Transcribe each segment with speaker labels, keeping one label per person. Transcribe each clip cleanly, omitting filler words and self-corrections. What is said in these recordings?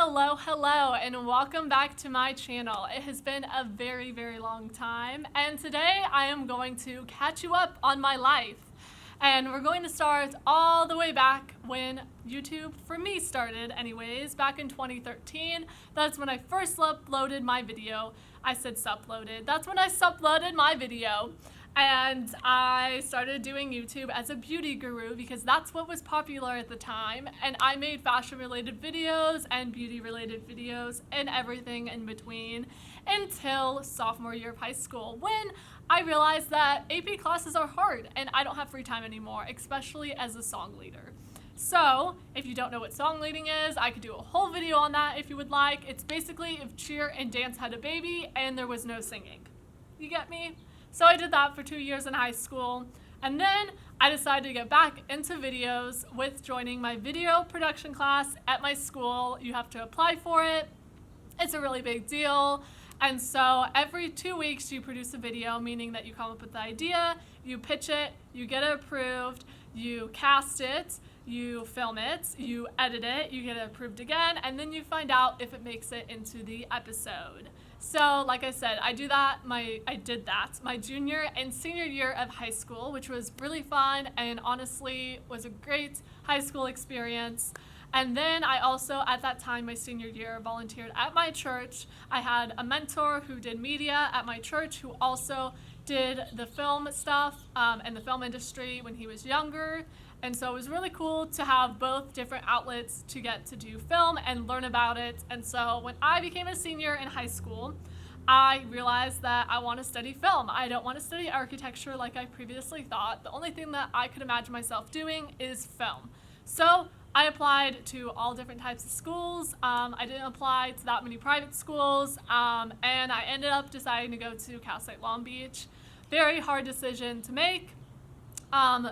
Speaker 1: Hello, and welcome back to my channel. It has been a very, very long time, and today I am going to catch you up on my life. And we're going to start all the way back when YouTube, for me, started anyways, back in 2013. That's when I first uploaded my video. I said suploaded. That's when I suploaded my video. And I started doing YouTube as a beauty guru because that's what was popular at the time. And I made fashion-related videos and beauty-related videos and everything in between until sophomore year of high school, when I realized that AP classes are hard and I don't have free time anymore, especially as a song leader. So, if you don't know what song leading is, I could do a whole video on that if you would like. It's basically if cheer and dance had a baby and there was no singing. You get me? So I did that for 2 years in high school, and then I decided to get back into videos with joining my video production class at my school. You have to apply for it. It's a really big deal. And so every 2 weeks you produce a video, meaning that you come up with the idea, you pitch it, you get it approved, you cast it, you film it, you edit it, you get it approved again, and then you find out if it makes it into the episode. So, like I said, I did that my junior and senior year of high school, which was really fun and honestly was a great high school experience. And then I also, at that time, my senior year, volunteered at my church. I had a mentor who did media at my church who also did the film stuff and the film industry when he was younger. And so it was really cool to have both different outlets to get to do film and learn about it. And so when I became a senior in high school, I realized that I want to study film. I don't want to study architecture like I previously thought. The only thing that I could imagine myself doing is film. So I applied to all different types of schools. I didn't apply to that many private schools, and I ended up deciding to go to Cal State Long Beach. Very hard decision to make.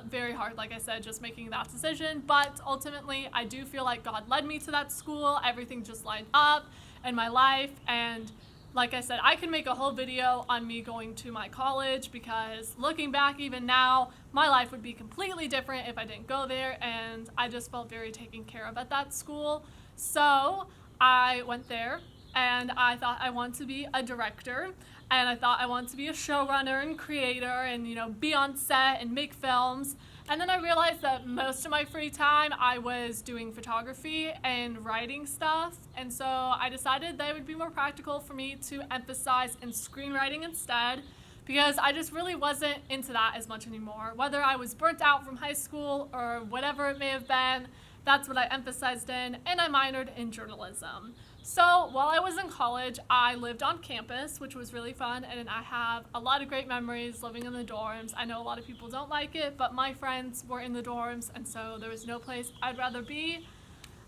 Speaker 1: Very hard, like I said, just making that decision, but ultimately I do feel like God led me to that school. Everything just lined up in my life, and like I said, I could make a whole video on me going to my college, because looking back even now, my life would be completely different if I didn't go there, and I just felt very taken care of at that school. So I went there, and I thought I wanted to be a director, and I thought I wanted to be a showrunner and creator and, be on set and make films. And then I realized that most of my free time I was doing photography and writing stuff. And so I decided that it would be more practical for me to emphasize in screenwriting instead, because I just really wasn't into that as much anymore. Whether I was burnt out from high school or whatever it may have been, that's what I emphasized in, and I minored in journalism. So while I was in college, I lived on campus, which was really fun, and I have a lot of great memories living in the dorms. I know a lot of people don't like it, but my friends were in the dorms, and so there was no place I'd rather be.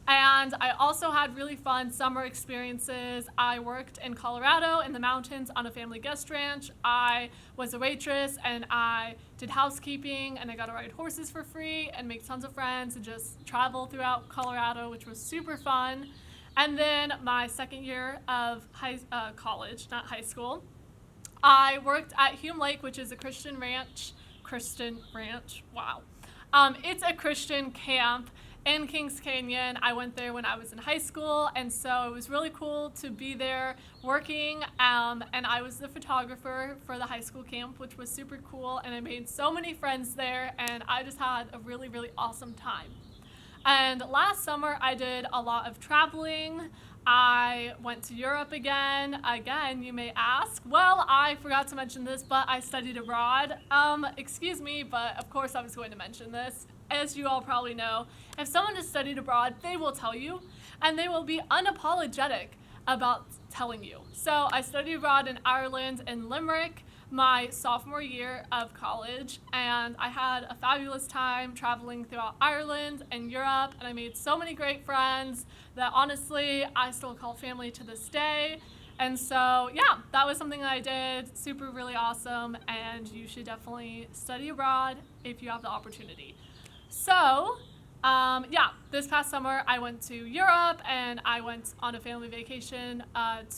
Speaker 1: And I also had really fun summer experiences. I worked in Colorado in the mountains on a family guest ranch. I was a waitress, and I did housekeeping, and I got to ride horses for free and make tons of friends and just travel throughout Colorado, which was super fun. And then my second year of college, not high school, I worked at Hume Lake, which is a Christian ranch, wow. It's a Christian camp in Kings Canyon. I went there when I was in high school, and so it was really cool to be there working, and I was the photographer for the high school camp, which was super cool, and I made so many friends there, and I just had a really, really awesome time. And last summer, I did a lot of traveling. I went to Europe again. Again, you may ask. Well, I forgot to mention this, but I studied abroad. Excuse me, but of course I was going to mention this. As you all probably know, if someone has studied abroad, they will tell you, and they will be unapologetic about telling you. So I studied abroad in Ireland and Limerick my sophomore year of college, and I had a fabulous time traveling throughout Ireland and Europe, and I made so many great friends that honestly I still call family to this day. And so yeah, that was something that I did, super really awesome, and you should definitely study abroad if you have the opportunity. So this past summer I went to Europe, and I went on a family vacation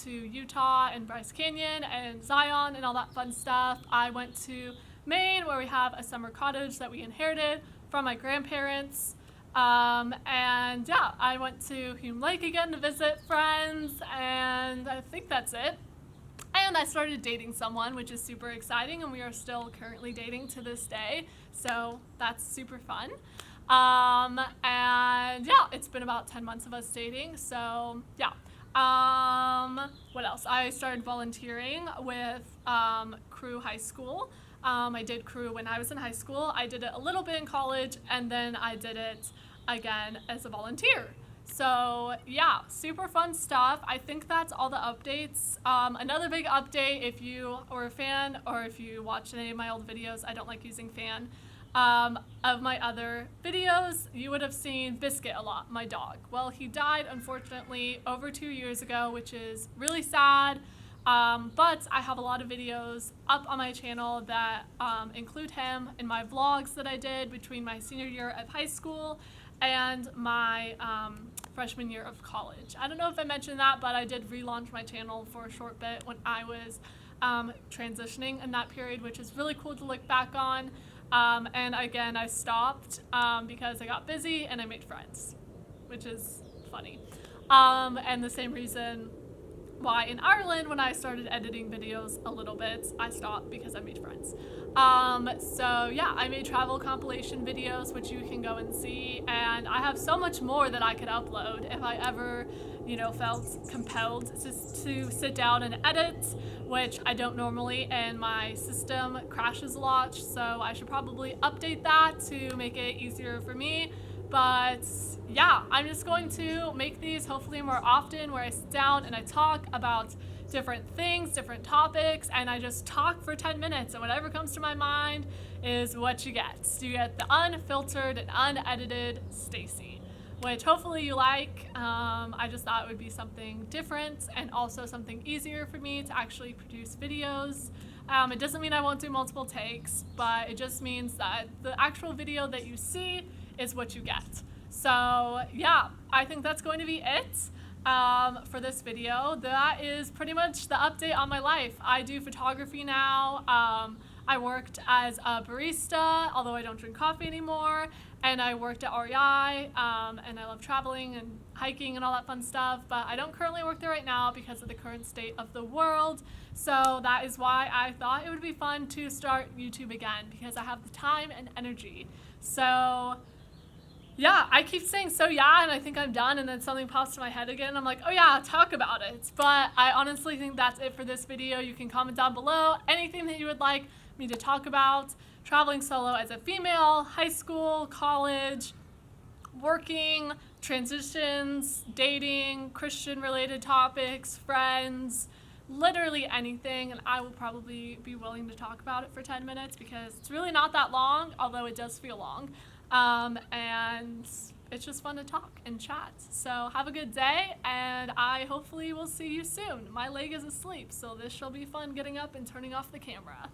Speaker 1: to Utah and Bryce Canyon and Zion and all that fun stuff. I went to Maine, where we have a summer cottage that we inherited from my grandparents. And yeah, I went to Hume Lake again to visit friends, and I think that's it. And I started dating someone, which is super exciting, and we are still currently dating to this day. So that's super fun. And yeah, it's been about 10 months of us dating. So yeah. What else? I started volunteering with Crew High School. I did Crew when I was in high school. I did it a little bit in college, and then I did it again as a volunteer. So yeah, super fun stuff. I think that's all the updates. Another big update, if you are a fan or if you watch any of my old videos, I don't like using fan, of my other videos, you would have seen Biscuit a lot, my dog. Well, he died, unfortunately, over 2 years ago, which is really sad. But I have a lot of videos up on my channel that include him in my vlogs that I did between my senior year of high school and my freshman year of college. I don't know if I mentioned that, but I did relaunch my channel for a short bit when I was transitioning in that period, which is really cool to look back on. And again, I stopped because I got busy and I made friends, which is funny. And the same reason why in Ireland, when I started editing videos a little bit, I stopped because I made friends. So yeah, I made travel compilation videos, which you can go and see, and I have so much more that I could upload if I ever, felt compelled to sit down and edit, which I don't normally, and my system crashes a lot, so I should probably update that to make it easier for me. But yeah, I'm just going to make these hopefully more often, where I sit down and I talk about different things, different topics, and I just talk for 10 minutes, and whatever comes to my mind is what you get. So you get the unfiltered and unedited Stacy, which hopefully you like. I just thought it would be something different and also something easier for me to actually produce videos. It doesn't mean I won't do multiple takes, but it just means that the actual video that you see is what you get. So yeah, I think that's going to be it for this video. That is pretty much the update on my life. I do photography now. I worked as a barista, although I don't drink coffee anymore, and I worked at REI, and I love traveling and hiking and all that fun stuff, but I don't currently work there right now because of the current state of the world. So that is why I thought it would be fun to start YouTube again, because I have the time and energy. So yeah, I keep saying so yeah, and I think I'm done, and then something pops to my head again. I'm like, oh yeah, talk about it. But I honestly think that's it for this video. You can comment down below anything that you would like me to talk about. Traveling solo as a female, high school, college, working, transitions, dating, Christian-related topics, friends, literally anything, and I will probably be willing to talk about it for 10 minutes because it's really not that long, although it does feel long. And it's just fun to talk and chat. So have a good day, and I hopefully will see you soon. My leg is asleep, so this shall be fun getting up and turning off the camera.